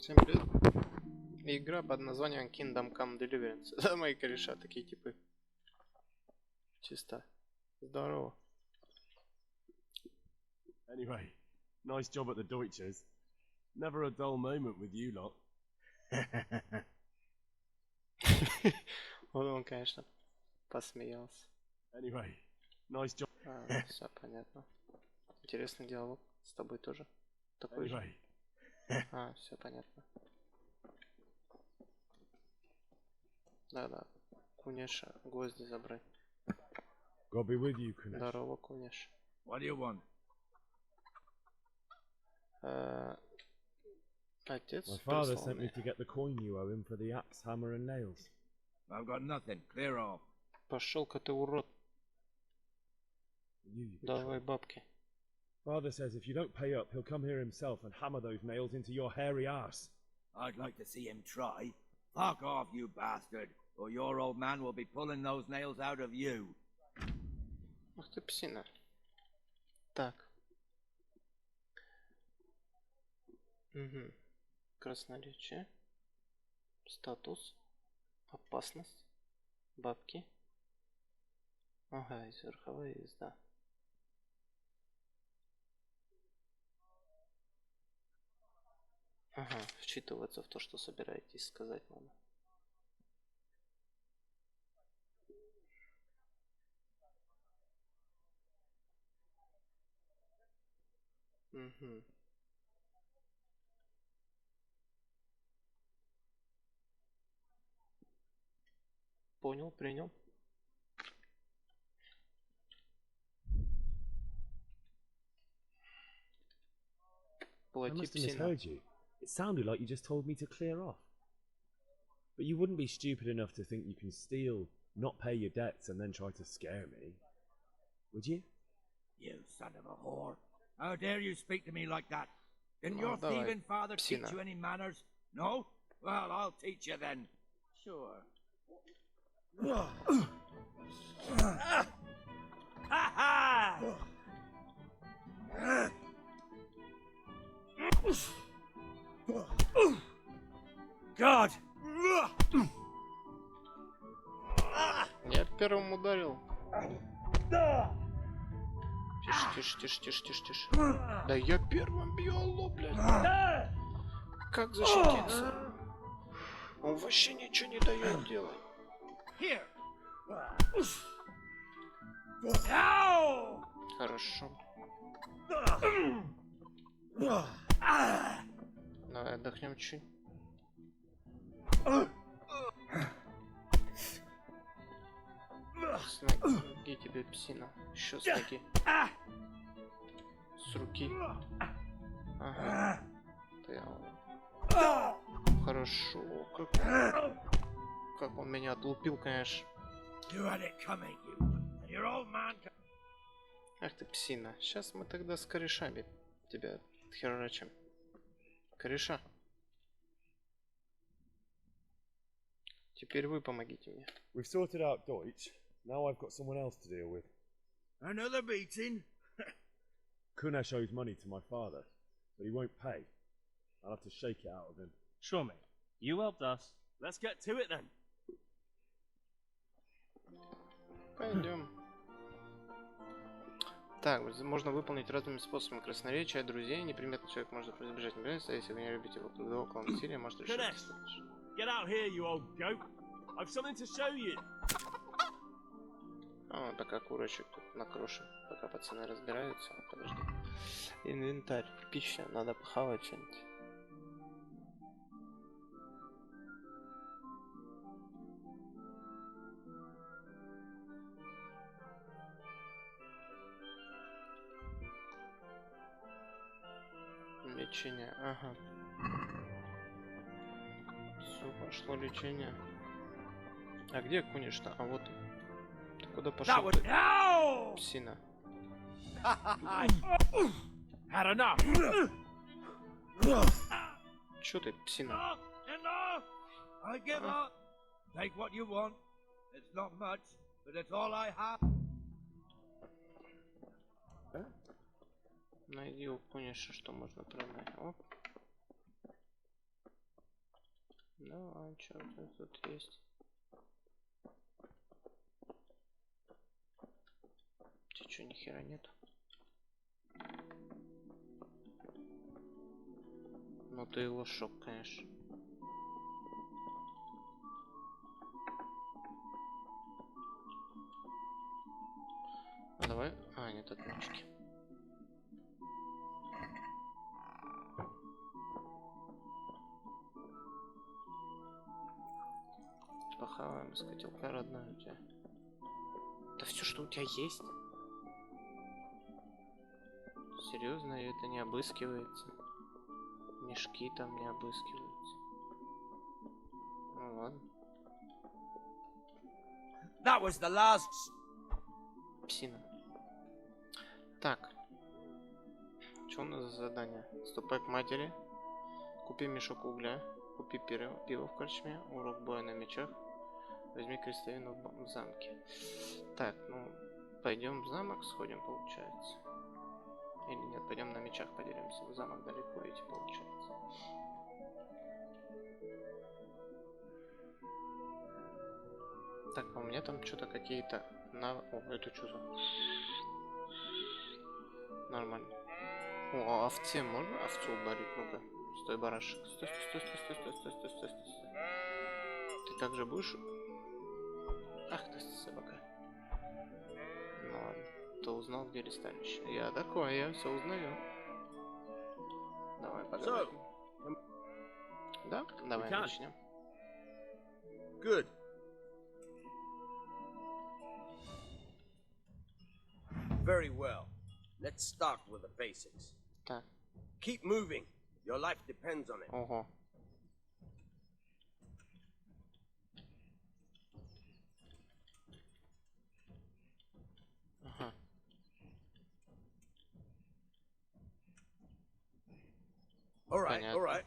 Всем привет. Игра под названием Kingdom Come Deliverance. Это мои кореша, такие типы. Чисто. Здорово. Anyway, nice job at the Deutsches. Never a dull moment with you lot. Вот он, конечно, посмеялся. Anyway, nice job. Все понятно. Интересный диалог. С тобой тоже. Такой же. Все понятно. Да-да. Кунеша, гвозди забрать. God be with you, Kunesh. Здорово, Кунеш. What do you want? Отец My father прислал sent me меня. to get the coin you owe him for the axe, hammer, and nails. I've got nothing. Clear off. Пошел-ка ты, урод. You Давай бабки. Father says if you don't pay up, he'll come here himself and hammer those nails into your hairy ass. I'd like to see him try. Fuck off, you bastard, or your old man will be pulling those nails out of you. Ух ты, псина. Так. Угу. Красноречие. Статус. Опасность. Бабки. Ага, из верховая езда. Ага, вчитываться в то, что собираетесь сказать надо. Угу. Понял, принял. I Плати, must have псина. misheard you. It sounded like you just told me to clear off. But you wouldn't be stupid enough to think you can steal, not pay your debts, and then try to scare me, would you? You son of a whore. How dare you speak to me like that? Didn't Oh, your давай, thieving father teach псина. you any manners? No? Well, I'll teach you then. Sure. Ha ha! God! Я первым ударил. Тише, тише, тише, тише, тише, тише. Да я первым бью, алло, блядь. Как защититься? Он вообще ничего не дает делать. Here! Ow! Хорошо. Давай отдохнем чуть. С ноги тебе, псина. Еще с ноги. С руки. Ага. Хорошо. Как он меня отлупил, конечно. You had it coming, you. And your old man... Ах ты, псина. Сейчас мы тогда с корешами тебя отхерачим. Кореша. Теперь вы помогите мне. We've sorted out Deutsch. Now I've got someone else to deal with. Another beating? Kunesh owes money to my father, but he won't pay. I'll have to shake it out of him. Sure, mate. You helped us. Let's get to it then. Пойдем. Так, можно выполнить разными способами красноречия друзей. Неприметный человек может избежать неприятностей, если вы не любите его, когда около насилия, может решить. Get out here, you old goat. I've something to show you. А, так окурочек тут накрошен, пока пацаны разбираются. Подожди. Инвентарь, пища, надо похавать что-нибудь. Лечение, ага. Все, пошло лечение. А где Куниш-то? А вот. Ты куда пошел? No! Псина. Had enough. Чё ты, псина? Enough! I give up. Take what you want. It's not much, but it's all I have. Найди у Куниша, что можно продать. Оп. Ну, а что у тебя тут есть? Ты чё, ни хера нету? Ну ты его шок, конечно. А давай. А, нет, отмычки. Похаваем с котелка родная у тебя. Да все, что у тебя есть? Серьезно, и это не обыскивается? Мешки там не обыскиваются. Ну ладно. That was the last. Псина. Так. Что у нас за задание? Ступай к матери. Купи мешок угля. Купи пиво в корчме. Урок боя на мечах. Возьми крестовину в замке. Так, ну, пойдем в замок сходим, получается. Или нет, пойдем на мечах поделимся. В замок далеко идти, получается. Так, а у меня там что-то какие-то... О, это что за... Нормально. О, а овце можно овцу ударить? Ну-ка. Стой, барашек. Стой, стой, стой, стой, стой, стой, стой, стой, стой, стой. Ты также будешь... Ах ты, собака. Ну ладно. Кто узнал, где ресталище? Я такой, я все узнаю. Давай поговорим. Да? Давай начнем. Good. Very well. Let's start with the basics. Так. Keep moving. Your life depends on it. Ого. Ага. All right, Понятно. all right.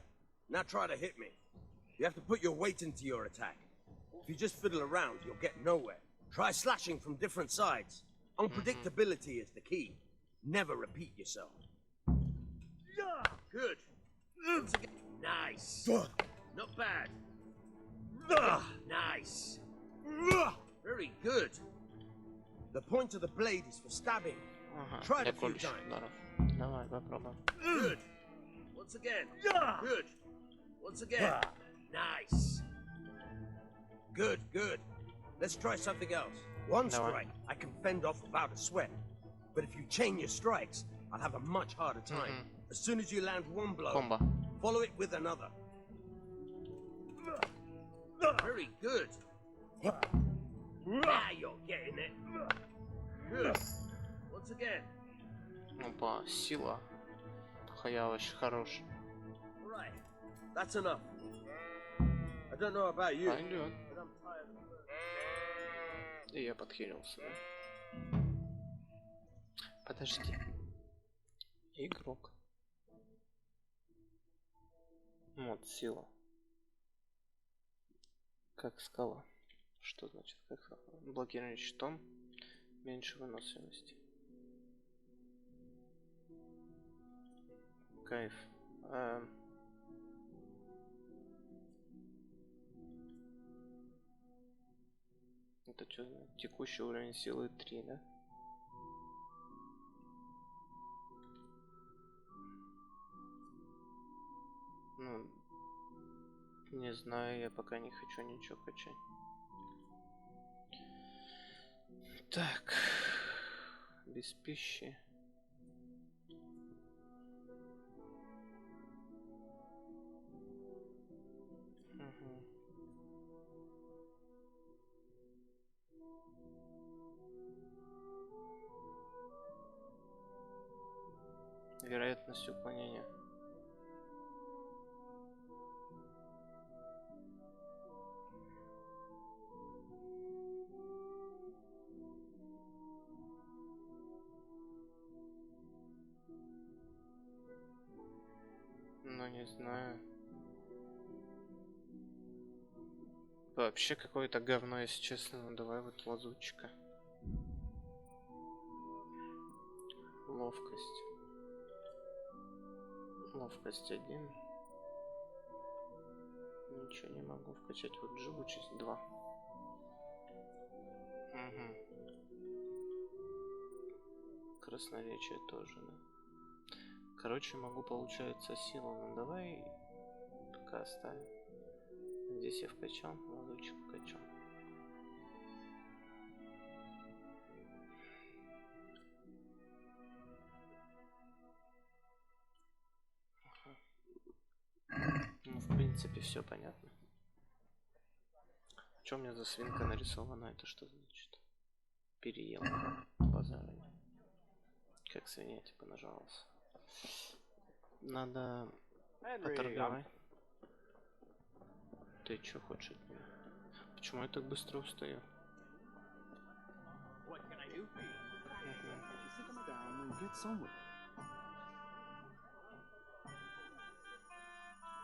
Now try to hit me. You have to put your weight into your attack. If you just fiddle around, you'll get nowhere. Try slashing from different sides. Unpredictability is the key. Never repeat yourself. Good. Once again. Nice. Not bad. Nice. Very good. The point of the blade is for stabbing. Ага. Try it Для a few колющих times. ударов. Давай, попробуем. Good. Once again. Good. Once again. Nice. Good, good. Let's try something else. One Давай. strike I can fend off without a sweat. But if you chain your strikes, I'll have a much harder time. As soon as you land one blow, Комбо. follow it with another. Very good. Now you're getting it. Good. Once again. Опа, сила. Хаявыч хорош. Right. That's enough. I don't know about you, Пойдет. but I'm tired of it. И я подхилился, да? Подожди. Игрок. Вот, сила. Как скала. Что значит как скала? Блокирование щитом. Меньше выносливости. Кайф. Это что? Текущий уровень силы 3, да? Ну, не знаю, я пока не хочу ничего качать. Так, без пищи. Угу. Вероятность уклонения. Ну, не знаю. Вообще какое-то говно, если честно. Ну, давай вот лазутчика. Ловкость. Ловкость 1. Ничего не могу вкачать. Вот живучесть 2. Угу. Красноречие тоже, да. Короче, могу, получается, силу. Ну давай пока оставим. Здесь я вкачал, лазучик вкачал. Ну, в принципе, все понятно. Что у меня за свинка нарисована? Это что значит? Переел. Базарами. Как свинья, типа, нажалась. Надо поторговать. Ты чё хочешь от меня? Почему я так быстро устаю?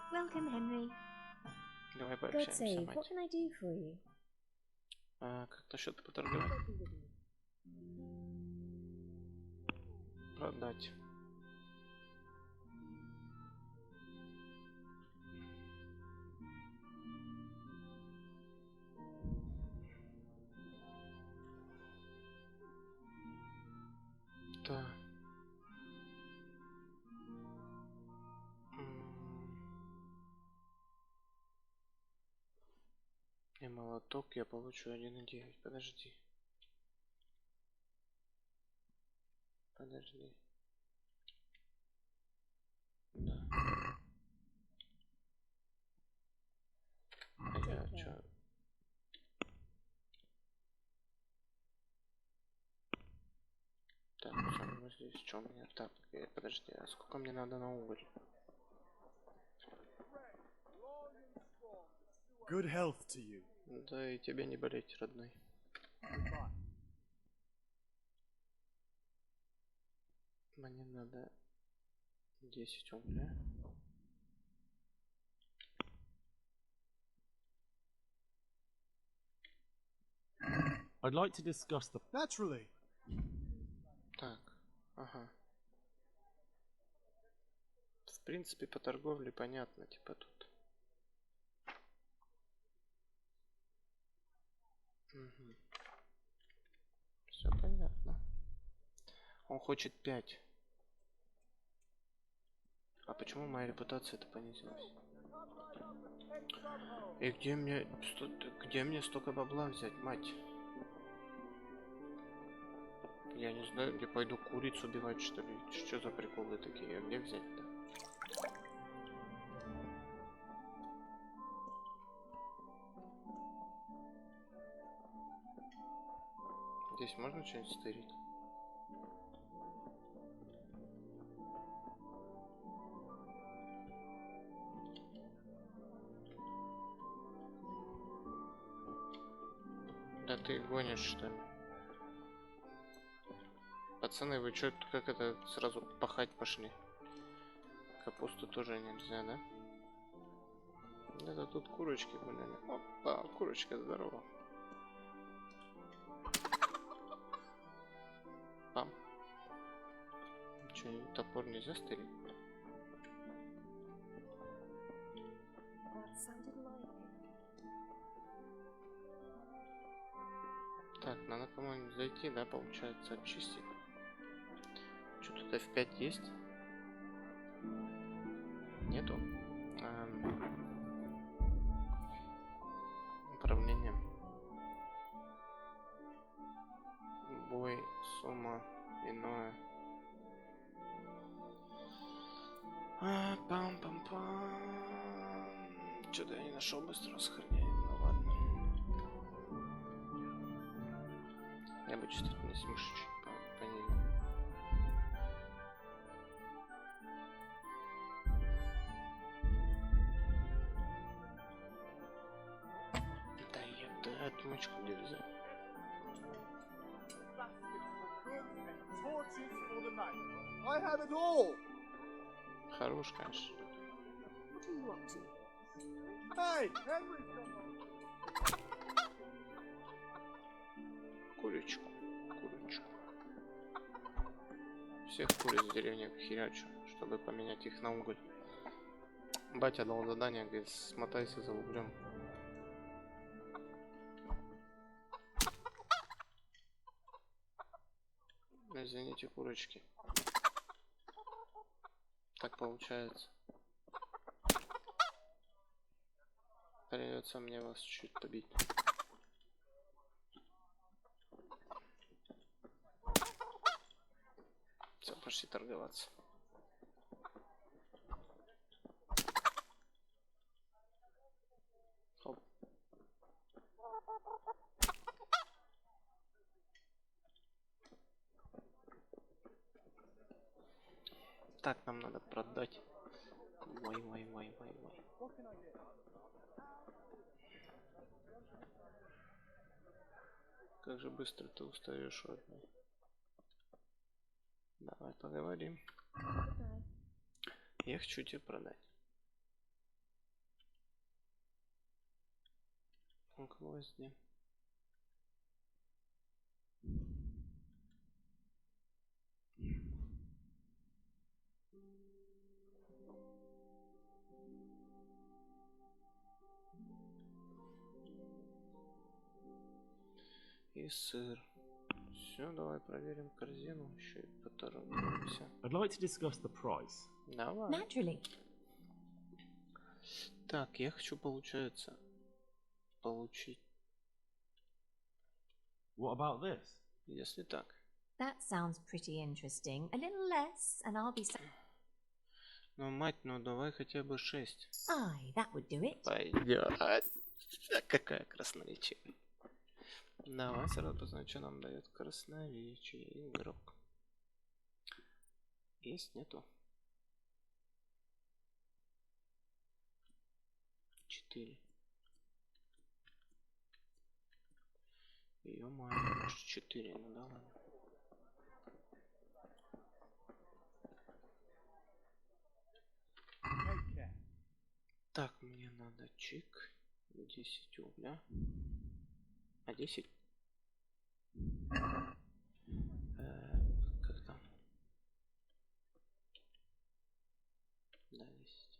Welcome, Henry. Давай God пообщаемся, save. What мать. can I do for you? Как насчет поторговать? Продать. Да. И молоток я получу 1,9. Подожди. Подожди. Да. А я чё? Так, ну здесь что у меня? Так, подожди, а сколько мне надо на уголь? Good health to you. Да и тебе не болеть, родной. Мне надо 10 угля. I'd like to discuss the... Naturally. Так, ага. В принципе, по торговле понятно, типа тут. Угу. Все понятно. Он хочет 5. А почему моя репутация-то понизилась? И где мне столько бабла взять, мать? Я не знаю, где пойду курицу убивать, что ли? Что за приколы такие? Где взять-то? Здесь можно что-нибудь стырить? Да ты гонишь, что ли? Пацаны, вы чё, как это, сразу пахать пошли? Капусту тоже нельзя, да? Это тут курочки гуляли. Опа, курочка, здорово. Пам. Чё, топор нельзя стырить? That sounded like Так, надо, по-моему, зайти, да, получается, очистить. Что тут F5 есть? Нету. Управление. Бой, сумма, иное. Пам-пам-пам. Что-то я не нашел быстро сохранение. Ну ладно. Я бы чувствительность мыши чуть понизил. Да я отмычку где взять? Torches for the night. I have it all. Хорош, конечно. what are you up to? Hey, Henry's gone. Курочку. Всех куриц в деревне херячу, чтобы поменять их на уголь. Батя дал задание, говорит, смотайся за углем. Извините, курочки. Так получается. Придется мне вас чуть побить. Все, пошли торговаться. Хоп. Так, нам надо продать. Вай. Как же быстро ты устаешь от одной. Давай поговорим. Goodbye. Я хочу тебе продать. Гвозди. И сыр. Все, давай проверим корзину, еще и поторгуемся. I'd like to discuss the price. Давай. Naturally. Так, я хочу, получается, получить, What about this? если так. That sounds pretty interesting. A little less, and I'll be. Ну, мать, ну давай хотя бы 6. Aye, that would do it. Пойдет. Какая красноречие. Давай сразу посмотрим, что нам дает красноречие. Игрок. Есть, нету. 4. Ё-моё, 4, ну да ладно. Так, мне надо чик. 10 угля. А 10? Как там? Да, 10.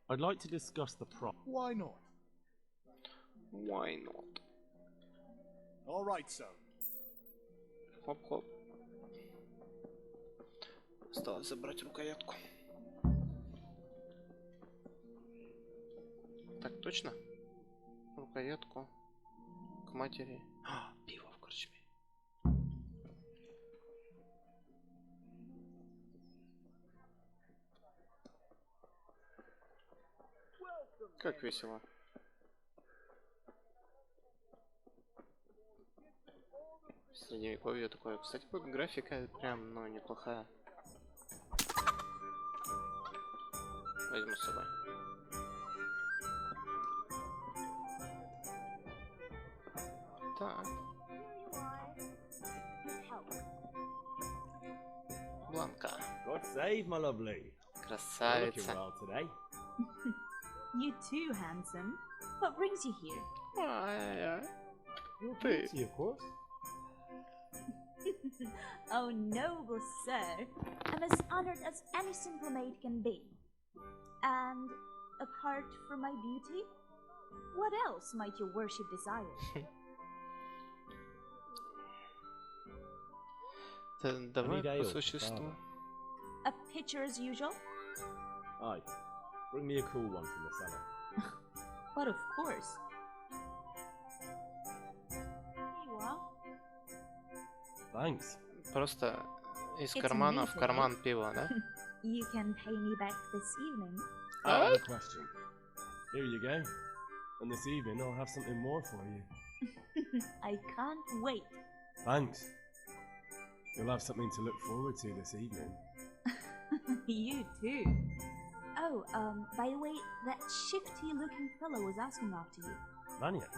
I'd like to discuss the price. Why not? Why not? All right, so. Хоп-хоп. Осталось забрать рукоятку. Так, точно? Рукоятку к матери. Пиво в корчме. Как весело. Средневековье такое. Кстати, вот графика прям, ну, неплохая. Возьму с собой. Так. Бланка. God save, my lovely. You're looking Красавица. well today. You too, handsome. What brings you here? Ай-яй-яй. You're Hey. beauty, of course. Oh, noble sir. I'm as honored as any simple maid can be. And apart from my beauty, what else might your worship desire? Давай Any day по or существу. A pitcher as usual? Aye. Bring me a cool one from the cellar. But of course. Here you are. Thanks. Просто из It's кармана в amazing, карман пива, да? You can pay me back this evening. Out of the question. Here you go. And this evening I'll have something more for you. I can't wait. Thanks. You'll have something to look forward to this evening. You too. Oh, by the way, that shifty-looking fellow was asking after you. Maniac.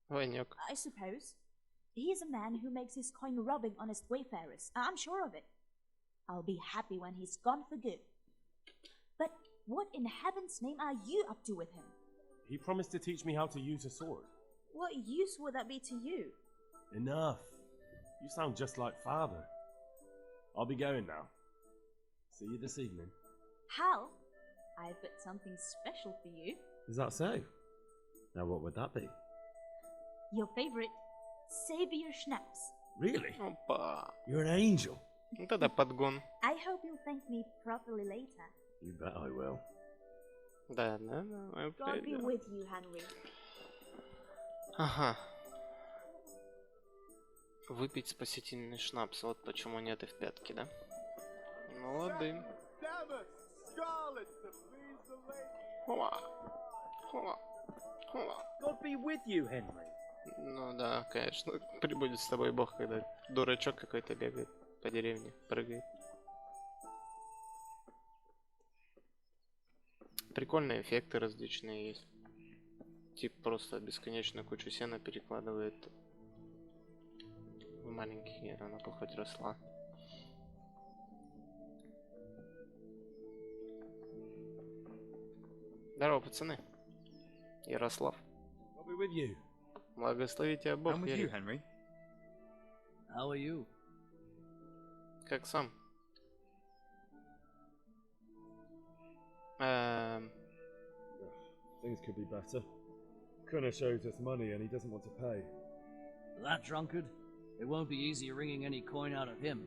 Ванек. I suppose. He's a man who makes his coin robbing honest wayfarers. I'm sure of it. I'll be happy when he's gone for good. But what in heaven's name are you up to with him? He promised to teach me how to use a sword. What use would that be to you? Enough. You sound just like father. I'll be going now. See you this evening. Hal, I've got something special for you. Is that so? Now what would that be? Your favorite Savior Schnapps. Really? Опа. You're an angel. Ну тогда подгон. I hope you'll thank me properly later. You bet I will. Да, да, да. мы God be пойдем. with you, Henry. Ага. Выпить спасительный шнапс. Вот почему нет и в пятке, да? Молодым. Хуа. Хуа. Хуа. God be with you, Henry. Ну да, конечно. Прибудет с тобой бог, когда дурачок какой-то бегает по деревне, прыгает. Прикольные эффекты различные есть. Тип просто бесконечную кучу сена перекладывает в маленьких, и она хоть росла. Здорово, пацаны. Ярослав. I'll be with you. Благослови тебя Бог, I'm with you, Ярик. Henry. How are you? Как сам? Things could be better. Kunish owes us money and he doesn't want to pay. That drunkard? It won't be easy wringing any coin out of him.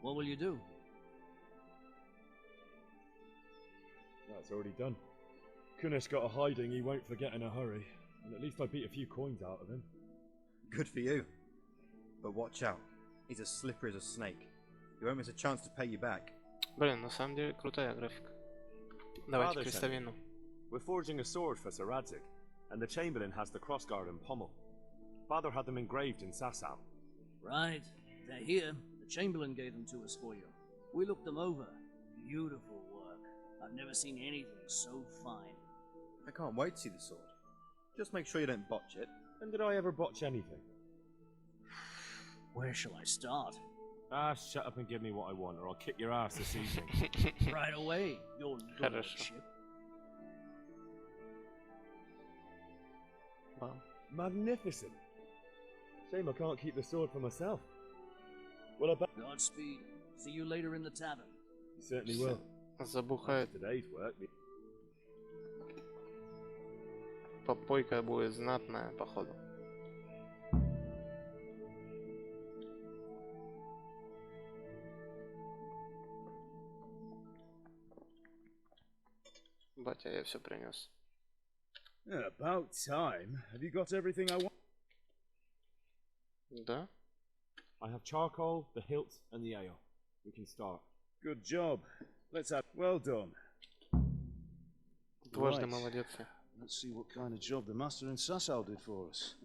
What will you do? That's already done. Kunish got a hiding he won't forget in a hurry. And at least I beat a few coins out of him. Good for you. But watch out. He's as slippery as a snake. He won't miss a chance to pay you back. Блин, на самом деле крутая графика. Давайте Father, крестовину. We're forging a sword for Sir Radzig, and the Chamberlain has the crossguard and pommel. Father had them engraved in Sasau. Right. They're here. The Chamberlain gave them to us for you. We looked them over. Beautiful work. I've never seen anything so fine. I can't wait to see the sword. Just make sure you don't botch it. When did I ever botch anything? Where shall I start? Ah, shut up and give me what I want, or I'll kick your ass this evening. Right away, your Хорошо. lordship. Вау. Magnificent. Shame I can't keep the sword for myself. Well, I bet Godspeed. See you later in the tavern. you certainly will. Забухает. Today's work. Попойка будет знатная, походу. Батя, я все принес. About time. Have you got everything I want? Да? I have charcoal, the hilt, and the ale. We can start. Good job. Let's have. Well done. Дважды Right. молодец. Let's see what kind of job the master in Sasau did for us.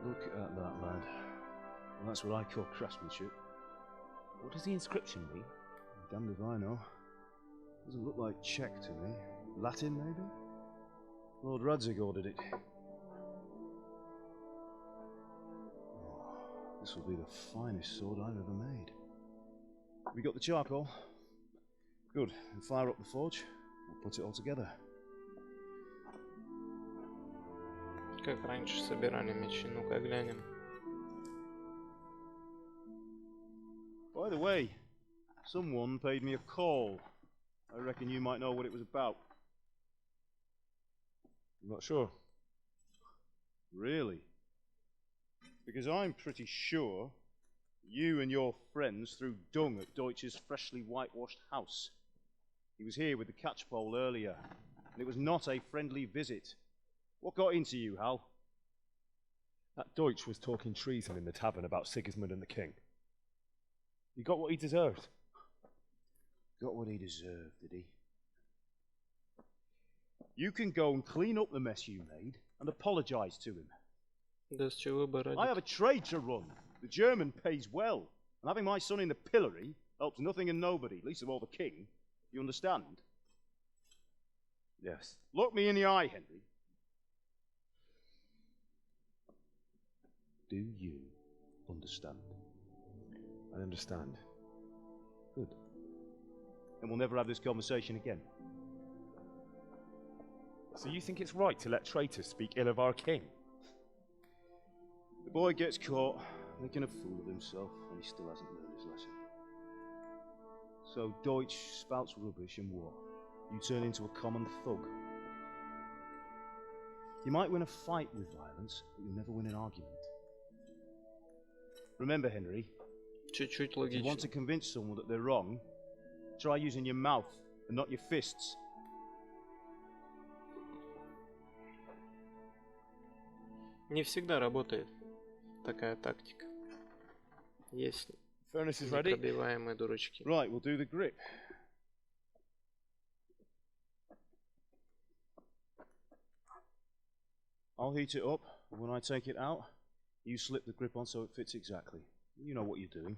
Look at that, lad. Well, that's what I call craftsmanship. What does the inscription mean? Damned if I know. Doesn't look like Czech to me. Latin, maybe? Lord Radzig ordered it. Oh, this will be the finest sword I've ever made. We got the charcoal? Good. And fire up the forge. We'll put it all together. Как раньше собирали мечи, ну-ка глянем. By the way, someone paid me a call. I reckon you might know what it was about. I'm not sure. Really? Because I'm pretty sure you and your friends threw dung at Deutsch's freshly whitewashed house. He was here with the catchpole earlier, and it was not a friendly visit. What got into you, Hal? That Deutsch was talking treason in the tavern about Sigismund and the king. He got what he deserved. Got what he deserved, did he? You can go and clean up the mess you made and apologize to him. Да с чего бы I have ради? a trade to run. The German pays well, and having my son in the pillory helps nothing and nobody, least of all the king. You understand? Yes. Look me in the eye, Henry. Do you understand? I understand. Good. And we'll never have this conversation again. So you think it's right to let traitors speak ill of our king? The boy gets caught, making a fool of himself, and he still hasn't learned his lesson. So Deutsch spouts rubbish, and what? You turn into a common thug. You might win a fight with violence, but you'll never win an argument. Remember, Henry, Чуть-чуть if you want to логично. convince someone that they're wrong, try using your mouth and not your fists. Не всегда работает такая тактика. Есть Furnace is ready. непробиваемые дурачки. Right, we'll do the grip. I'll heat it up, and when I take it out, you slip the grip on so it fits exactly. You know what you're doing.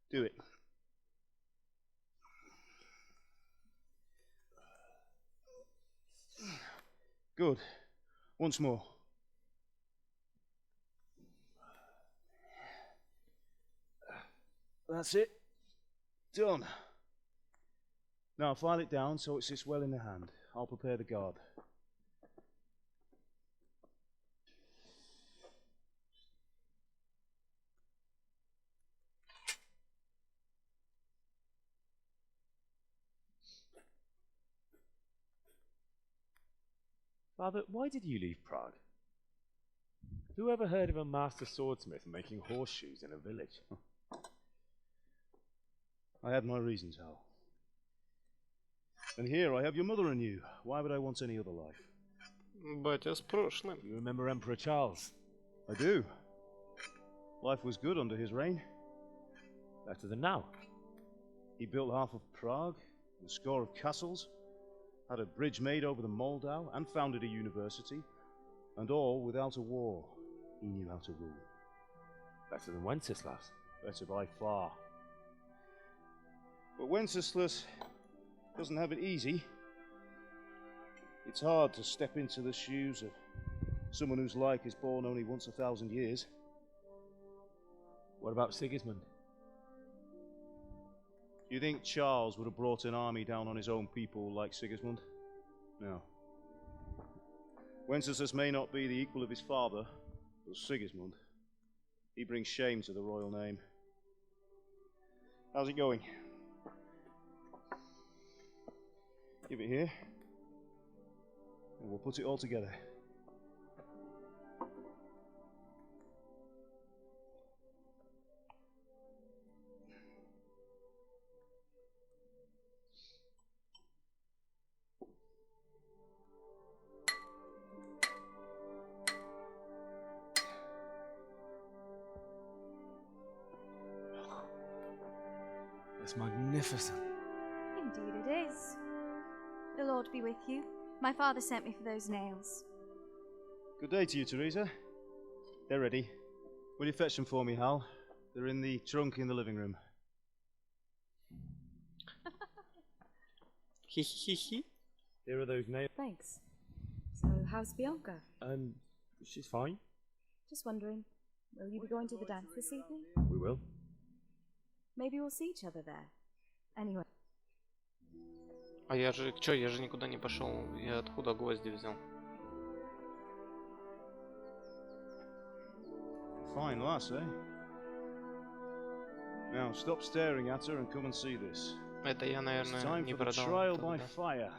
Do it. Good. Once more. That's it. Done. Now file it down so it sits well in the hand. I'll prepare the guard. Father, why did you leave Prague? Who ever heard of a master swordsmith making horseshoes in a village? I had my reasons, Hal. And here I have your mother and you. Why would I want any other life? Батя с прошлым. You remember Emperor Charles? I do. Life was good under his reign. Better than now. He built half of Prague, a score of castles, had a bridge made over the Moldau, and founded a university, and all without a war. He knew how to rule. Better than Wenceslas. Better by far. But Wenceslas doesn't have it easy. It's hard to step into the shoes of someone whose life is born only once 1,000 years. What about Sigismund? You think Charles would have brought an army down on his own people like Sigismund? No. Wenceslas may not be the equal of his father, but Sigismund, he brings shame to the royal name. How's it going? Give it here, and we'll put it all together. It's magnificent. Indeed it is. The Lord be with you. My father sent me for those nails. Good day to you, Teresa. They're ready. Will you fetch them for me, Hal? They're in the trunk in the living room. Хи-хи-хи. Here are those nails. Thanks. So, how's Bianca? She's fine. Just wondering, will you be going to the dance this evening? We will. Maybe we'll see each other there. Anyway. А я же, чё, я же никуда не пошел. Я откуда гвозди взял? Fine lass, eh? Now stop staring at her and come and see this. Это я, It's наверное, time не for the продал. trial by тогда. fire.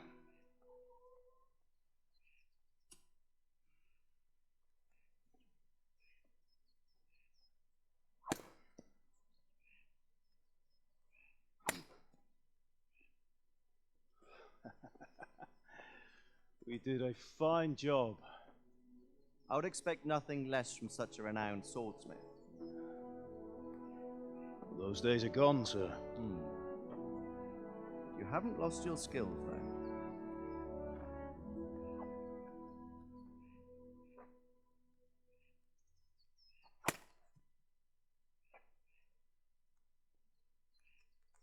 We did a fine job. I would expect nothing less from such a renowned swordsmith. Those days are gone, sir. You haven't lost your skills, though.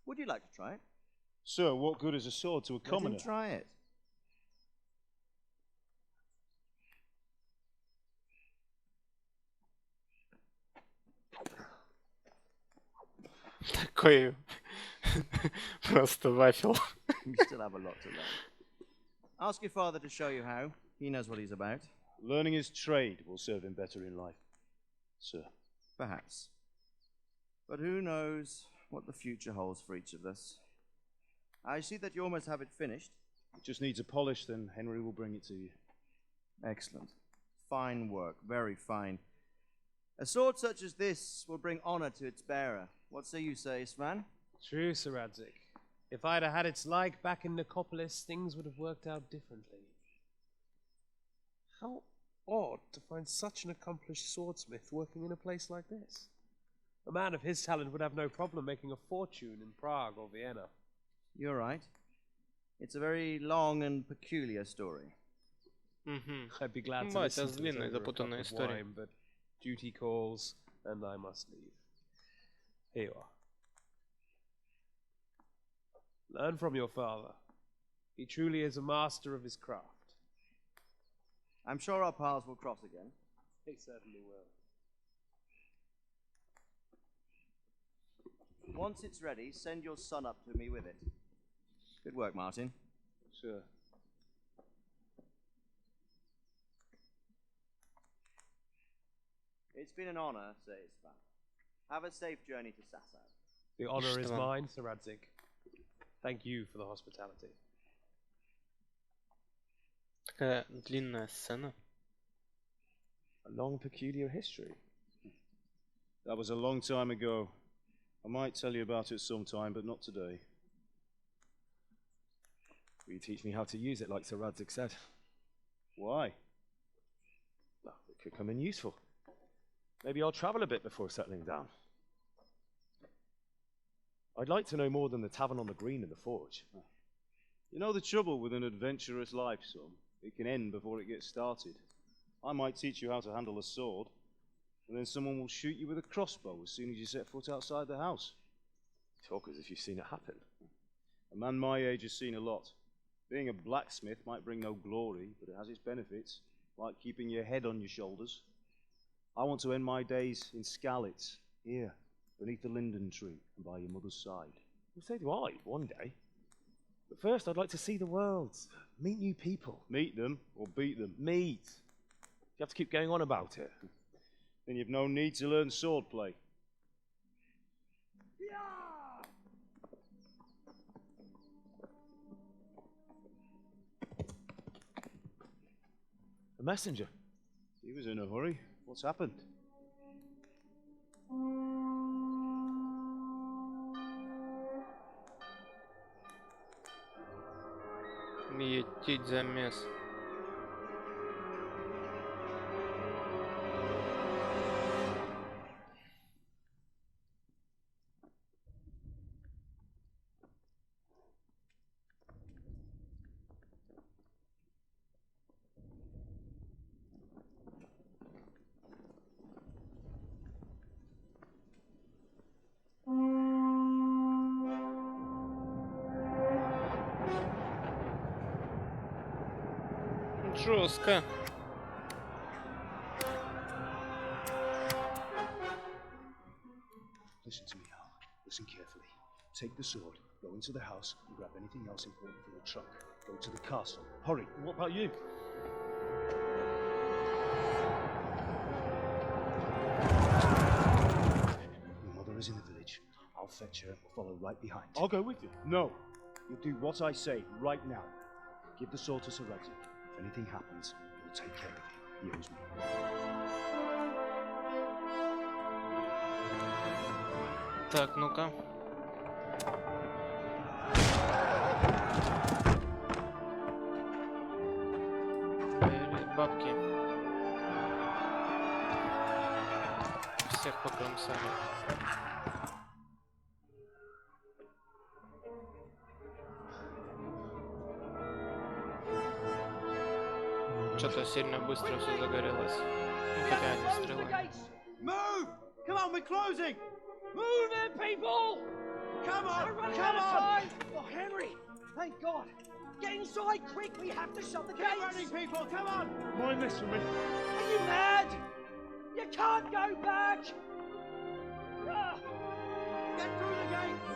Would you like to try it? Sir, what good is a sword to a Let him commoner? try it. Какой просто вафел. You still have a lot to learn. Ask your father to show you how. He knows what he's about. Learning his trade will serve him better in life, sir. Perhaps. But who knows what the future holds for each of us. I see that you almost have it finished. It just needs a polish, then Henry will bring it to you. Excellent. Fine work, very fine. A sword such as this will bring honor to its bearer. What say you, Svan? True, Sir Radzik. If I'd had its like back in Nicopolis, things would have worked out differently. How odd to find such an accomplished swordsmith working in a place like this. A man of his talent would have no problem making a fortune in Prague or Vienna. You're right. It's a very long and peculiar story. I'd be glad to Бать, listen это to it длинная, over a cup запутанная of история. wine, but duty calls, and I must leave. Here you are. Learn from your father. He truly is a master of his craft. I'm sure our paths will cross again. He certainly will. Once it's ready, send your son up to me with it. Good work, Martin. Sure. It's been an honor, says Svan. Have a safe journey to Sasau. The honor is mine, Sir Radzik. Thank you for the hospitality. Такая длинная сцена. A long, peculiar history. That was a long time ago. I might tell you about it sometime, but not today. Will you teach me how to use it like Sir Radzik said? Why? Well, it could come in useful. Maybe I'll travel a bit before settling down. I'd like to know more than the tavern on the green and the forge. You know the trouble with an adventurous life, son? It can end before it gets started. I might teach you how to handle a sword, and then someone will shoot you with a crossbow as soon as you set foot outside the house. Talk as if you've seen it happen. A man my age has seen a lot. Being a blacksmith might bring no glory, but it has its benefits, like keeping your head on your shoulders. I want to end my days in Skalitz, here, beneath the linden tree and by your mother's side. Well, so do I, one day. But first, I'd like to see the world, meet new people. Meet them or beat them? Meet. You have to keep going on about it. Then you've no need to learn swordplay. A messenger. He was in a hurry. What's happened? Етить замес. Жестко. Listen to me, Al. Listen carefully. Take the sword, go into the house, and grab anything else important from the trunk. Go to the castle. Hurry. What about you? Your mother is in the village. I'll fetch her. We'll follow right behind. I'll go with you. No. You'll do what I say right now. Give the sword to Sir Radzik. If anything happens, he'll take care of you. He owes me. Так, ну-ка. Бабки. Всех покромсали. Что-то сильно быстро все загорелось. Ну, хотя они стрелы. Move! Come on, we're closing! Move in, people! Come on! We're running Come out of on! time! Oh, Henry! Thank God! Get inside quick! We have to shut the Keep gates! running, people! Come on! Mind this for me. Are you mad? You can't go back! Ah. Get through the gates!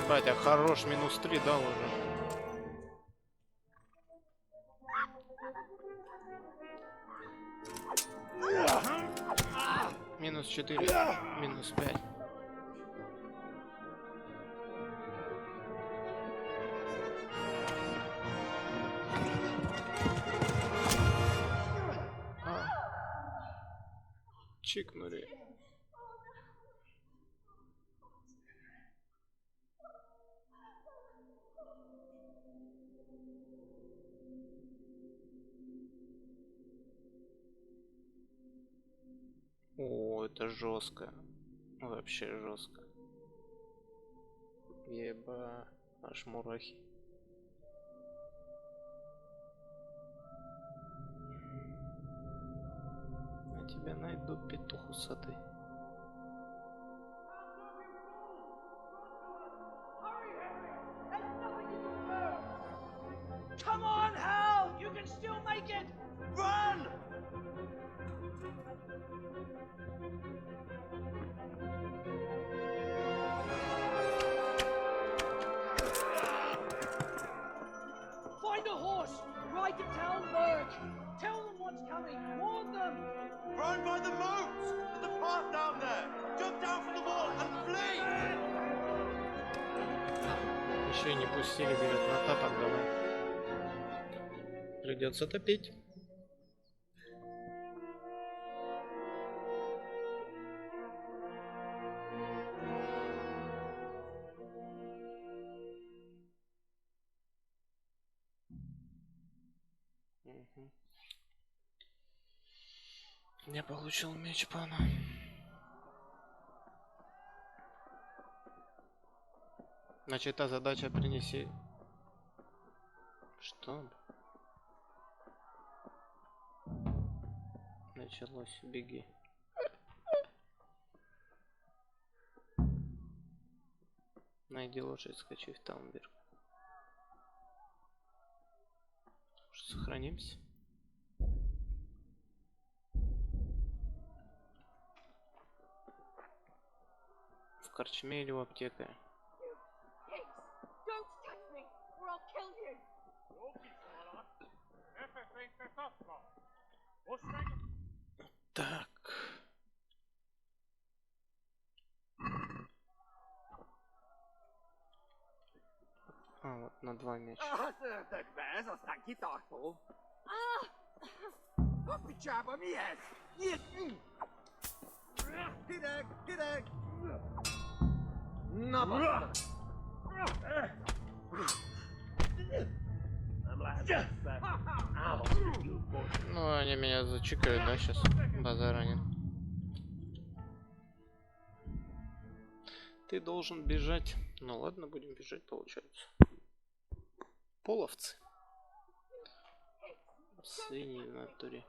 Батя, хорош, -3 дал уже. -4, -5. Чикнули. О, это жестко. Вообще жестко. Еба, аж мурахи. Я тебя найду, петух усатый. Come on, Hal! You can still make it! Run! Find a horse! Ride to town, Burke! Tell them what's coming! Warn them! Run by the moat! There's a path down there! Jump down from the wall and flee! Еще и не пустили, говорят, на тапок давай. Придется топить. Я получил меч пана. Значит, та задача принеси. Что? Началось, беги. Найди лошадь, скачи в Таунберг. Сохранимся. В корчме или в аптеке? Так. А, вот на 2 мяча. Ну, они меня зачикают, да, сейчас? Базара нет. Ты должен бежать. Ну ладно, будем бежать, получается. Половцы. Свиньи в натуре.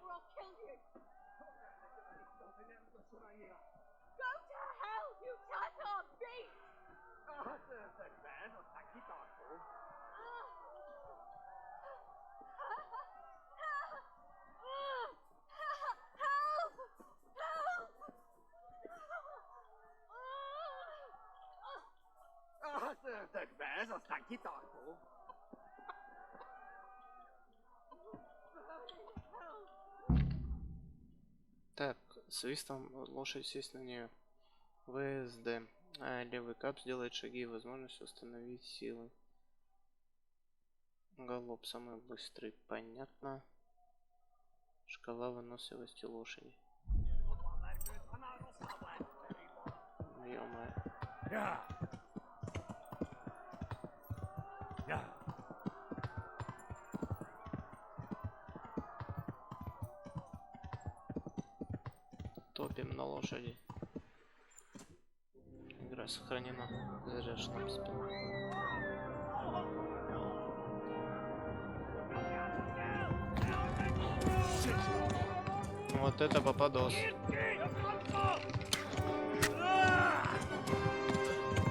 Так, свистом лошадь сесть на нее. ВСД. Левый кап сделает шаги и возможность установить силы. Галоп самый быстрый, понятно. Шкала выносливости лошади. Ё-моё. Топим на лошади. Игра сохранена. Зря штамп спина. Вот это попадос.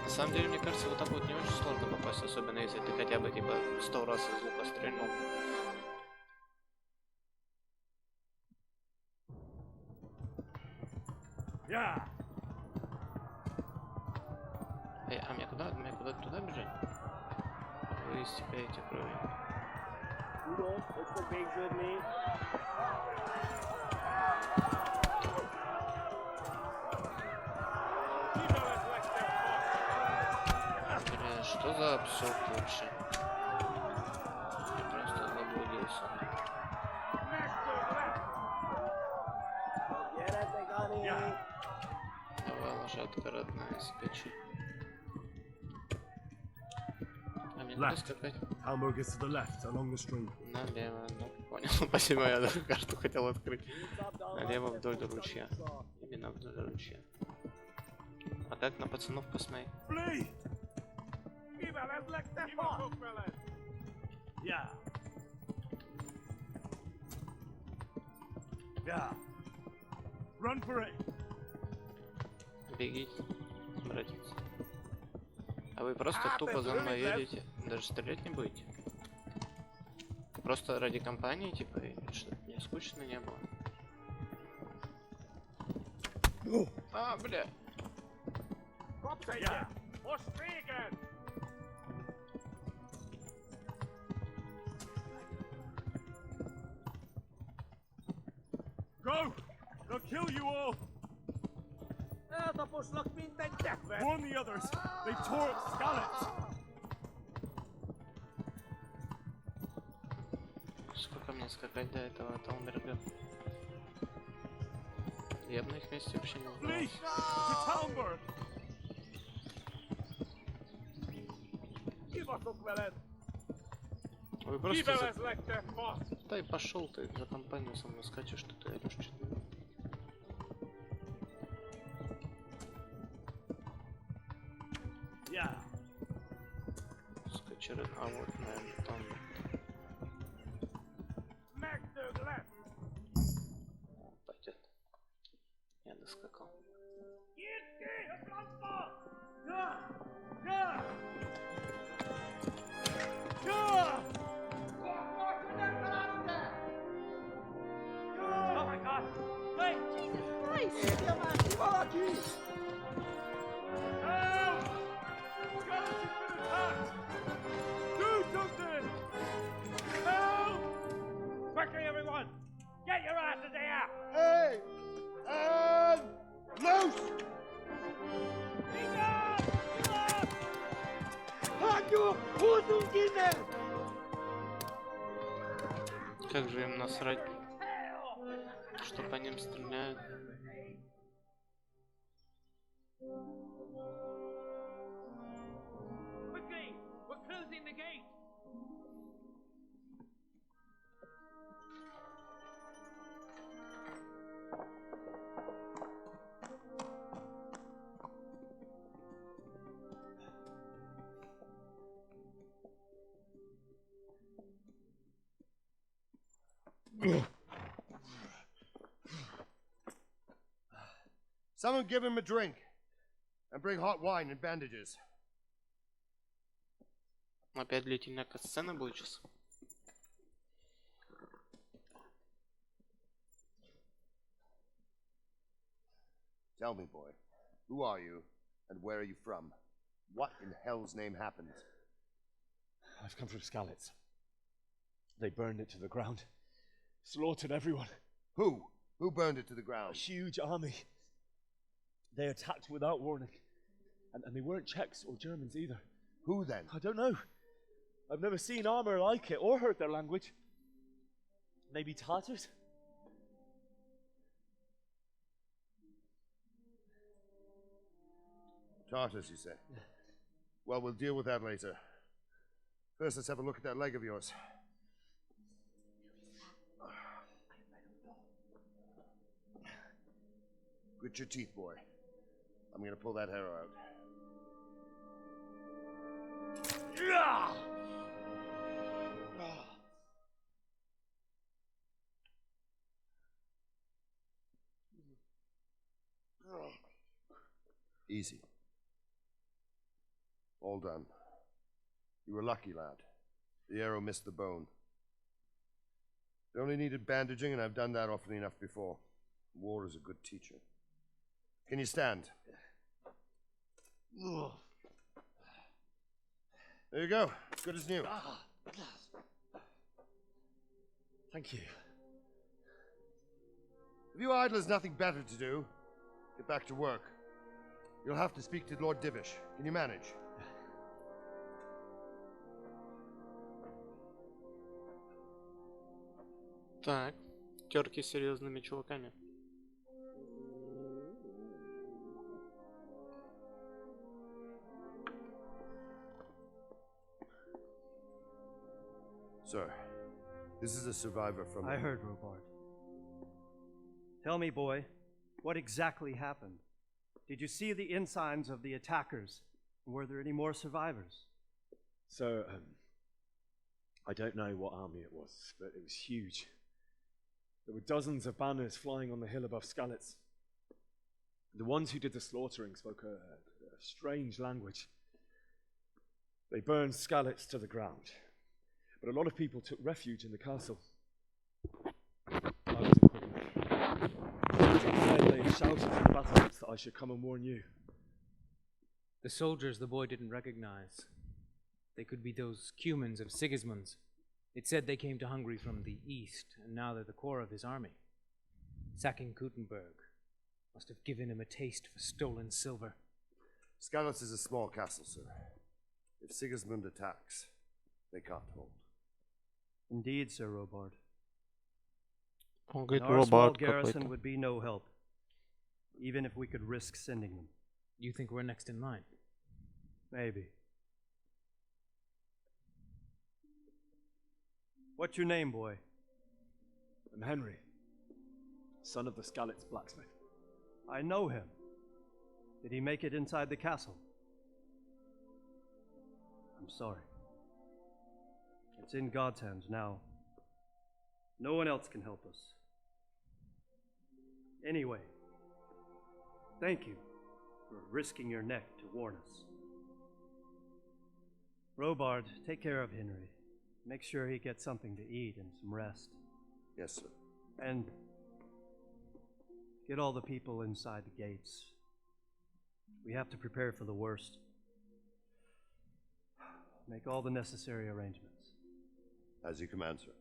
На самом деле, мне кажется, вот так вот не очень сложно попасть, особенно если ты хотя бы типа 100 раз из лука стрельнул. Эй, а мне куда? Мне куда-то туда бежать? Вы истекаете кровью. Бля, что за абсурд вообще? Я просто заблудился. Давай, лошадка родная, скачи. А мне куда скакать? Hamburgers to the left, along the street. Налево, ну понял. Спасибо, я даже карту хотел открыть. Налево вдоль ручья. Именно вдоль ручья. А как на пацанов посмотри? Run for it. Бегите, братец. А вы просто тупо за мной едете, даже стрелять не будете? Просто ради компании, типа, чтобы мне скучно не было. А, бля. Go! They'll kill you all! Warn the others! They tore up scallops! Сколько мне скакать до этого Таунберга? Я бы на их месте вообще не знал. Вы просто... Да и пошел ты за компанию со мной скачешь, что ты орешь что-то. Скачеры, а вот, наверное, там... О, пойдет. Я доскакал. Quickly, everyone! Get your asses here! Hey! And loose! Как же им насрать, что по ним стреляют. Quickly! We're closing the gate! Someone give him a drink. And bring hot wine and bandages. Опять длительная катсцена будет сейчас. Tell me, boy, who are you and where are you from? What in hell's name happened? I've come from Skalitz. They burned it to the ground. Slaughtered everyone. Who? Who burned it to the A ground? huge army. They attacked without warning. And they weren't Czechs or Germans either. Who then? I don't know. I've never seen armor like it or heard their language. Maybe Tatars? Tartars, you say? Well, we'll deal with that later. First, let's have a look at that leg of yours. Grit your teeth, boy. I'm gonna pull that hair out. Easy. All done. You were lucky, lad. The arrow missed the bone. It only needed bandaging, and I've done that often enough before. War is a good teacher. Can you stand? There you go. Good as new. Thank you. If you idlers nothing better to do, get back to work. You'll have to speak to Lord Divish. Can you manage? Так, терки с серьезными чуваками. Sir, this is a survivor from... I heard, Robard. Tell me, boy, what exactly happened? Did you see the ensigns of the attackers? Were there any more survivors? So, I don't know what army it was, but it was huge. There were dozens of banners flying on the hill above Skalitz. The ones who did the slaughtering spoke a strange language. They burned Skalitz to the ground, but a lot of people took refuge in the castle. I was they shouted from the battlements that I should come and warn you. The soldiers the boy didn't recognize. They could be those Cumans of Sigismund's. It said they came to Hungary from the east, and now they're the core of his army. Sacking Kuttenberg must have given him a taste for stolen silver. Skalitz is a small castle, sir. If Sigismund attacks, they can't hold. Indeed, Sir Robard. Он And говорит, our small Робард garrison какой-то. would be no help, even if we could risk sending them. You think we're next in line? Maybe. What's your name, boy? I'm Henry, son of the Skalitz blacksmith. I know him. Did he make it inside the castle? I'm sorry. It's in God's hands now. No one else can help us. Anyway, thank you for risking your neck to warn us. Robard, take care of Henry. Make sure he gets something to eat and some rest. Yes, sir. And get all the people inside the gates. We have to prepare for the worst. Make all the necessary arrangements. As you command, sir.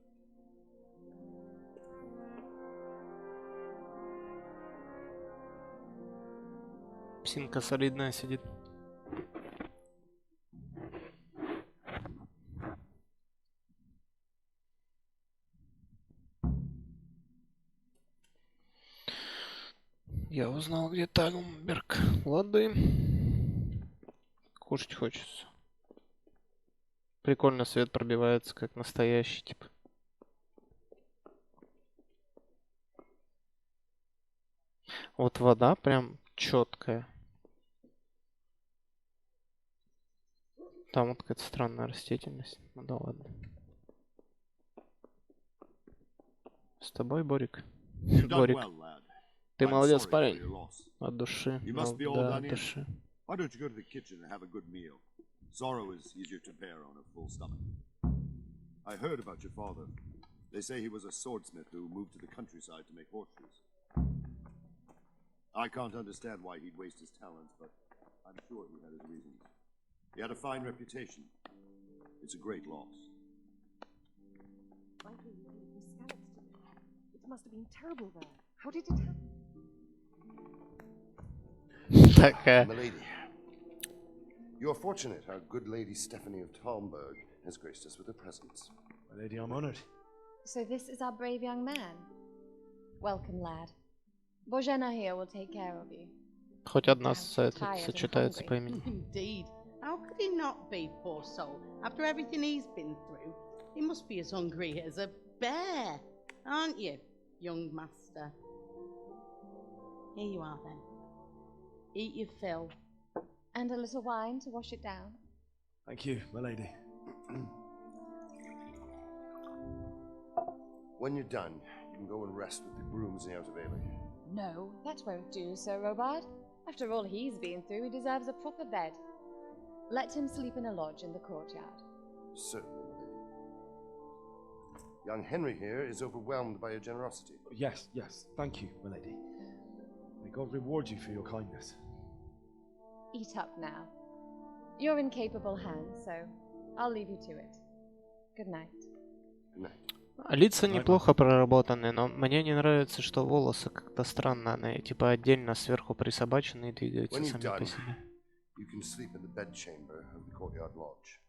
Псинка солидная сидит. Я узнал, где Тальмберг. Лады. Кушать хочется. Прикольно свет пробивается, как настоящий, типа. Вот вода прям четкая. Там вот какая-то странная растительность. Ну да ладно. С тобой, Борик. Борик. Ты молодец, парень. От души. Да, от души. Why don't you go to the kitchen and have a good meal? Sorrow is easier to bear on a full stomach. I heard about your father. They say he was a swordsmith who moved to the countryside to make horseshoes. I can't understand why he'd waste his talents, but I'm sure he had his reasons. He had a fine reputation. It's a great loss. It must have been terrible there. How did it happen? Milady, you're fortunate our good lady Stephanie of Talmberg has graced us with her presence. My lady, I'm honored. So this is our brave young man. Welcome, lad. Bozhena here will take care of you. Хоть одна сочетается по имени. Indeed. How could he not be, poor soul? After everything he's been through, he must be as hungry as a bear, aren't you, young master? Here you are then. Eat your fill. And a little wine to wash it down. Thank you, my lady. When you're done, you can go and rest with the grooms in the Outer Bailey. No, that won't do, Sir Robard. After all he's been through, he deserves a proper bed. Let him sleep in a lodge in the courtyard. Certainly, lady. Young Henry here is overwhelmed by your generosity. Yes, yes. Thank you, my lady. May God reward you for your kindness. Eat up now. You're in capable hands, so I'll leave you to it. Good night. Good night. Лица неплохо проработаны, но мне не нравится, что волосы как-то странно, они типа отдельно сверху присобачены и двигаются сами по себе. You can sleep in the bedchamber of the courtyard lodge.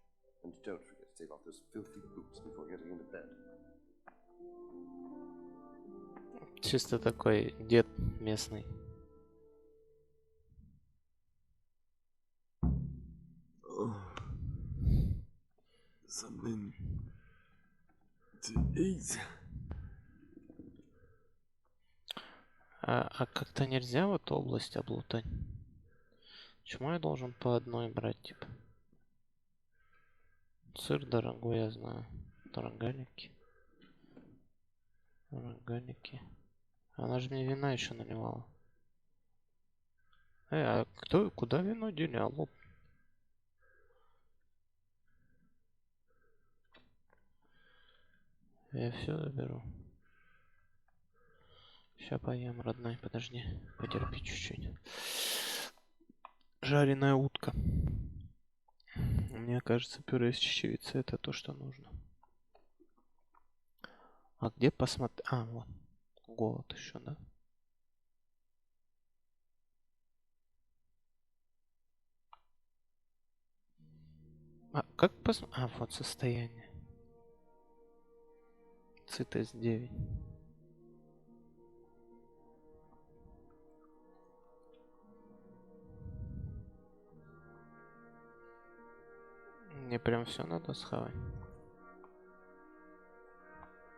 And don't forget to take off those filthy boots before getting into bed. Чисто такой дед местный. Something to eat. А как-то нельзя вот область облутать? Почему я должен по одной брать, типа? Сыр дорогой, я знаю. Рогалики. Рогалики. Она же мне вина еще наливала. А кто, куда вино делял? Я все заберу. Сейчас поем, родной, подожди. Потерпи чуть-чуть. Жареная утка. Мне кажется, пюре из чечевицы это то, что нужно. А где посмотреть? А, вот. Голод еще, да? А как посмотреть? А, вот состояние. Сытость 9. Мне прям все надо схавать.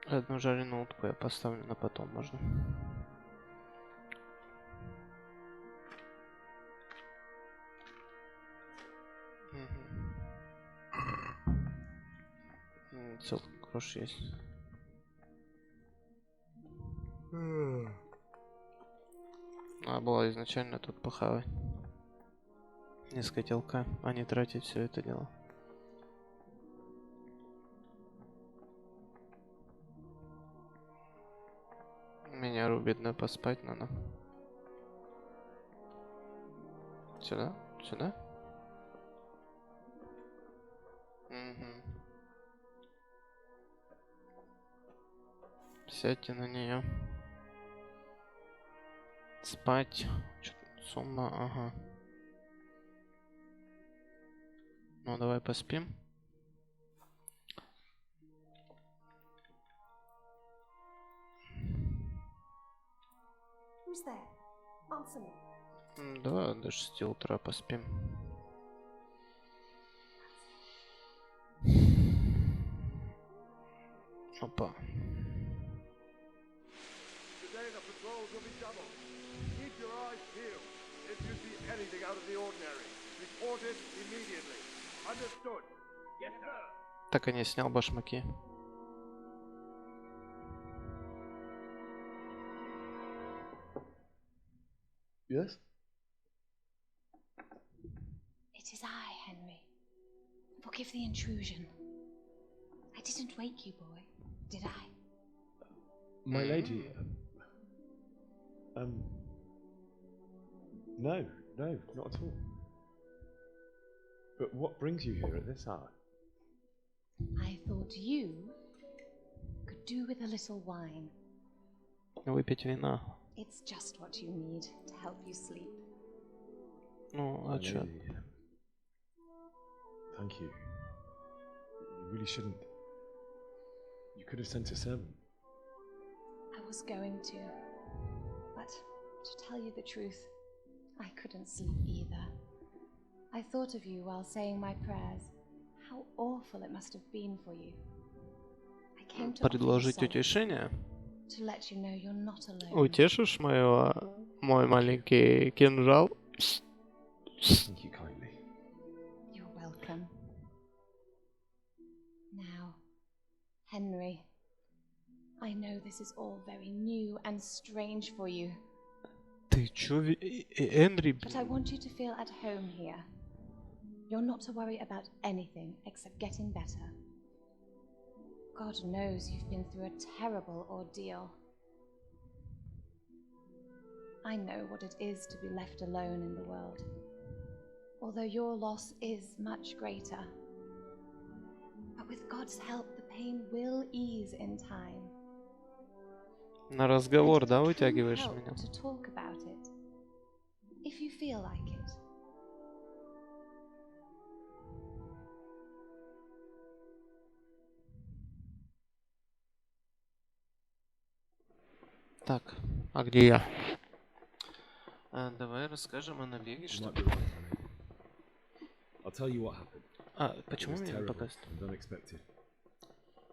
Одну жареную утку я поставлю на потом, можно? Целый крош есть. Надо было изначально тут похавать. Не с котелка, а не тратить все это дело. Меня рубит, да, поспать надо. Сюда? Сюда? Угу. Сядьте на нее. Спать. Сумма, ага. Ну, давай поспим. Who's there? Answer me. Да, до 6 утра поспим. Опа. Today the patrols will be doubled. Keep your eyes peeled. If you see anything out of the ordinary, report it immediately. Understood? Yes, sir. Так и не снял башмаки. Yes? It is I, Henry. Forgive the intrusion. I didn't wake you, boy, did I? My lady, no, not at all. But what brings you here at this hour? I thought you could do with a little wine. Выпить вина. It's just what you need to help you sleep. Ну, а чё? Thank you. You really shouldn't. You could have sent a servant. I was going to. But to tell you the truth, I couldn't sleep either. I thought of you while saying my prayers. How awful it must have been for you. I came to Предложить утешение? to let you know you're not alone. Утешишь мой маленький кинжал? Thank you kindly. You're welcome. Now, Henry, I know this is all very new and strange for you, Ты чё, Энри, But I want you to feel at home here. You're not to worry about anything except getting better. God knows you've been through a terrible ordeal. I know what it is to be left alone in the world. Although your loss is much greater. But with God's help, the pain will ease in time. На разговор, да, вытягиваешь Help меня? to talk about it, if you feel like it. Так, а где я? Давай расскажем о набеге, что ли? I'll tell you what happened. It Почему was меня не terrible показывает? and unexpected.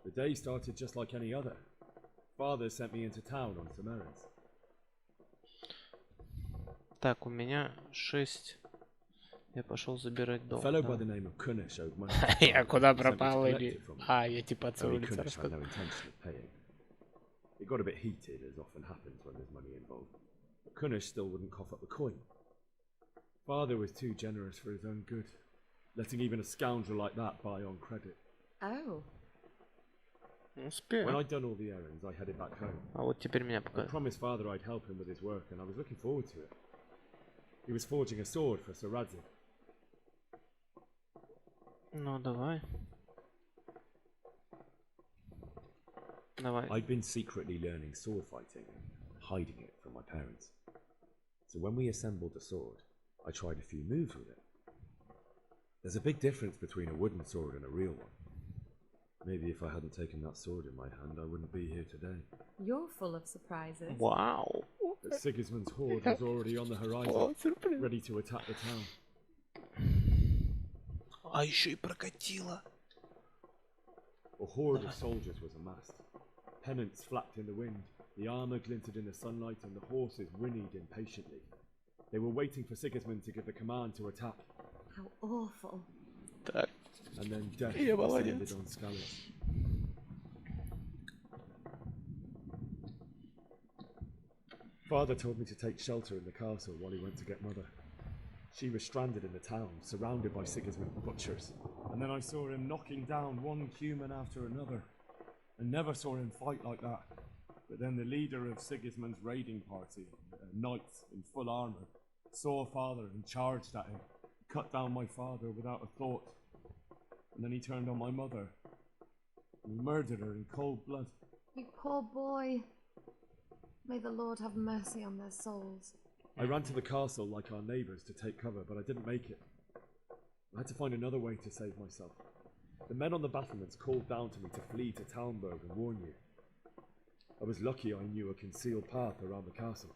The day started just like any other. Father sent me into town on some errands. Так, у меня 6. Я пошел забирать A дом. fellow by Давай. the name of Kunnish owed money. Я куда He sent me to пропал collect или... it from him. А, я типа с Only улицы Kunnish had no рассказывал. intention of paying. It got a bit heated, as often happens when there's money involved. But Kunnish still wouldn't cough up the coin. Father was too generous for his own good, letting even a scoundrel like that buy on credit. Oh. When I'd done all the errands, I headed back home. А вот теперь меня I показывает. promised Father I'd help him with his work, and I was looking forward to it. He was forging a sword for Sir Radzig. Ну, давай. Давай. I'd been secretly learning sword fighting and hiding it from my parents. So when we assembled the sword, I tried a few moves with it. There's a big difference between a wooden sword and a real one. Maybe if I hadn't taken that sword in my hand, I wouldn't be here today. You're full of surprises. Wow. But Sigismund's horde was already on the horizon, ready to attack the town. А еще и прокатило. A horde of soldiers was amassed. Pennants flapped in the wind, the armour glinted in the sunlight, and the horses whinnied impatiently. They were waiting for Sigismund to give the command to attack. How awful. Так. And then death Я descended молодец. on Skalitz. Father told me to take shelter in the castle while he went to get Mother. She was stranded in the town, surrounded by Sigismund's butchers. And then I saw him knocking down one human after another. I never saw him fight like that. But then the leader of Sigismund's raiding party, a knight in full armour, saw Father and charged at him, cut down my father without a thought. And then he turned on my mother and murdered her in cold blood. You poor boy. May the Lord have mercy on their souls. I ran to the castle like our neighbours to take cover, but I didn't make it. I had to find another way to save myself. The men on the battlements called down to me to flee to Talmberg and warn you. I was lucky I knew a concealed path around the castle.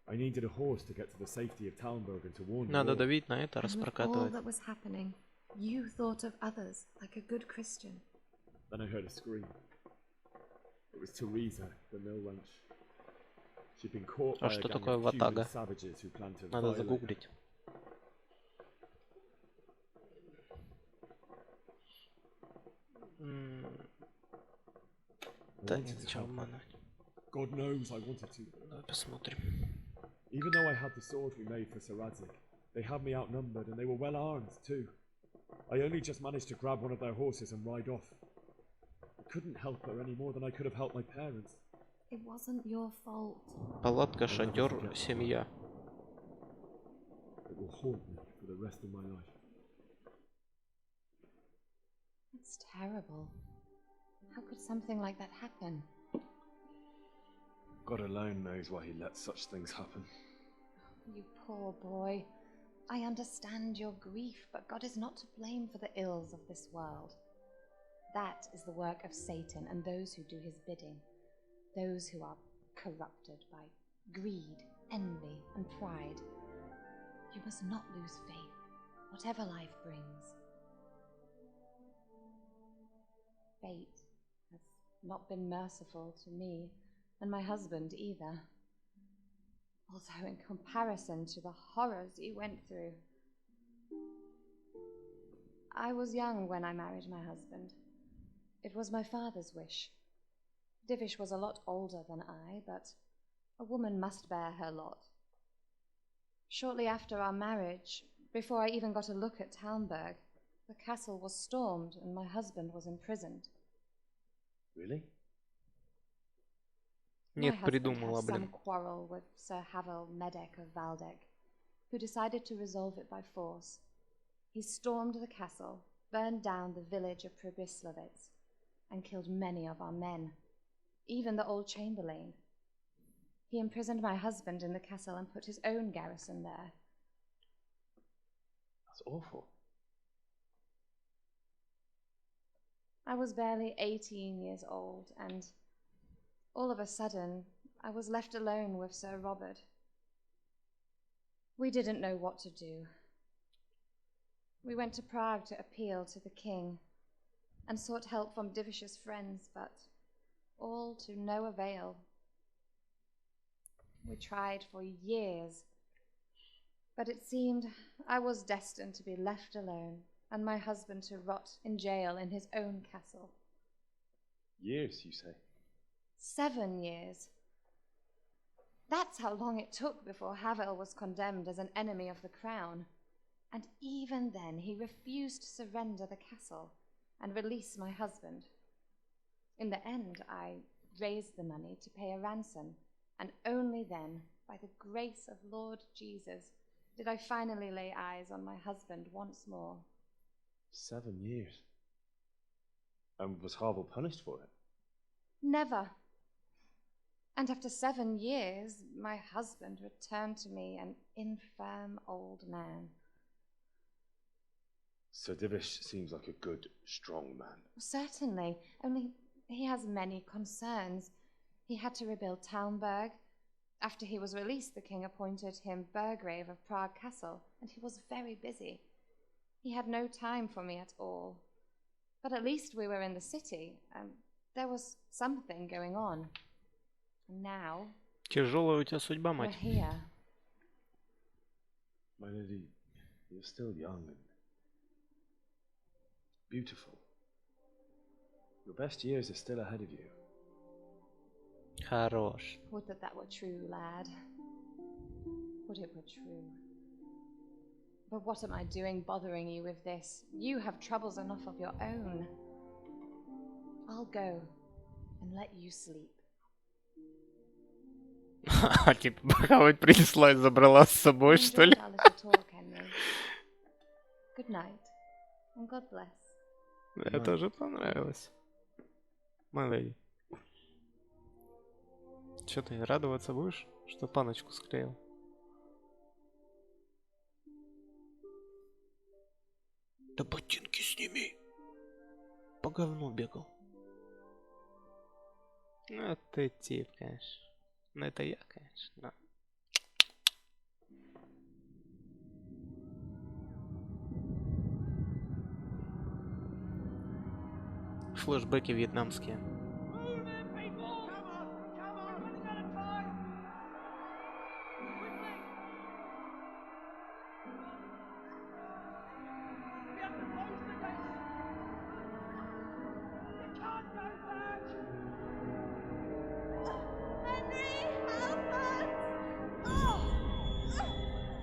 I needed a horse to get to the safety of Talmberg and to warn you Надо all. давить на это, And with all распрокатывать. that was happening, you thought of others like a good Christian. Then I heard a scream. It was Teresa, the mill wench. She'd been caught А by a что gang такое of ватага? Cuban savages who planned to Надо violate her. загуглить. I Да wanted нет, to зачем help her. обманывать? God knows I wanted to. Давай посмотрим. Even though I had the sword we made for Sir Radzig, they had me outnumbered and they were well armed too. I only just managed to grab one of their horses and ride off. I couldn't help her any more than I could have helped my parents. It wasn't your fault. Палатка, шатер, семья. It will haunt me for the rest of my life. It's terrible. How could something like that happen? God alone knows why he lets such things happen. You poor boy. I understand your grief, but God is not to blame for the ills of this world. That is the work of Satan and those who do his bidding. Those who are corrupted by greed, envy, and pride. You must not lose faith, whatever life brings. Fate has not been merciful to me, and my husband either. Although in comparison to the horrors you went through. I was young when I married my husband. It was my father's wish. Divish was a lot older than I, but a woman must bear her lot. Shortly after our marriage, before I even got a look at Talmberg, the castle was stormed and my husband was imprisoned. Really? Нет, My husband придумала, had some блин. quarrel with Sir Havel Medek of Valdek, who decided to resolve it by force. He stormed the castle, burned down the village of Pribyslavitz, and killed many of our men, even the old chamberlain. He imprisoned my husband in the castle and put his own garrison there. That's awful. I was barely 18 years old, and all of a sudden, I was left alone with Sir Robert. We didn't know what to do. We went to Prague to appeal to the king and sought help from Divish's friends, but all to no avail. We tried for years, but it seemed I was destined to be left alone and my husband to rot in jail in his own castle. Years, you say? 7 years. That's how long it took before Havel was condemned as an enemy of the crown. And even then, he refused to surrender the castle and release my husband. In the end, I raised the money to pay a ransom, and only then, by the grace of Lord Jesus, did I finally lay eyes on my husband once more. 7 years. And was Havel punished for it? Never. And after 7 years, my husband returned to me an infirm old man. Sir Divish seems like a good, strong man. Certainly, only he has many concerns. He had to rebuild Talmberg. After he was released, the king appointed him Burgrave of Prague Castle, and he was very busy. He had no time for me at all. But at least we were in the city, and there was something going on. And now, Тяжелая у тебя судьба, we're мать. here. My lady, you're still young and beautiful. Your best years are still ahead of you. Хорош. Would that were true, lad. Would it were true. But what am I doing bothering you with this? You have troubles enough of your own. I'll go and let you sleep. Типа, пока вот принесла и забрала с собой, что ли? Enjoyed our little talk, Henry. Good night, and God bless. Мне тоже понравилось. My lady. Че ты, радоваться будешь, что паночку склеил? Да ботинки сними. По говну бегал. Ну ты тип, конечно. Ну это я, конечно, да. Флешбеки вьетнамские.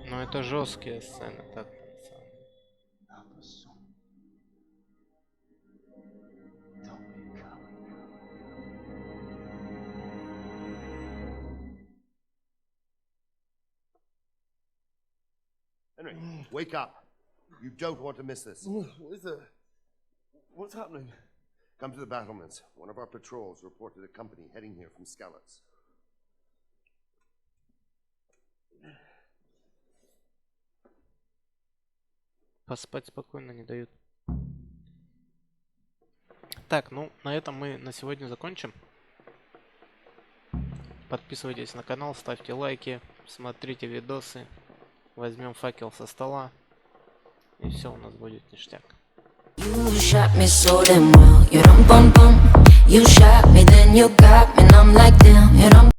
Ну это жесткие сцены, так на самом деле. Henry, wake up. You don't want to miss this. What is there? What's happening? Come to the battlements. One of our patrols reported a company heading here from Skalitz. Поспать спокойно не дают. Так, ну на этом мы на сегодня закончим. Подписывайтесь на канал, ставьте лайки, смотрите видосы. Возьмем факел со стола. И все у нас будет ништяк. You shot me so damn well. You rum bum bum. You shot me, then you got me, and I'm like damn. You rum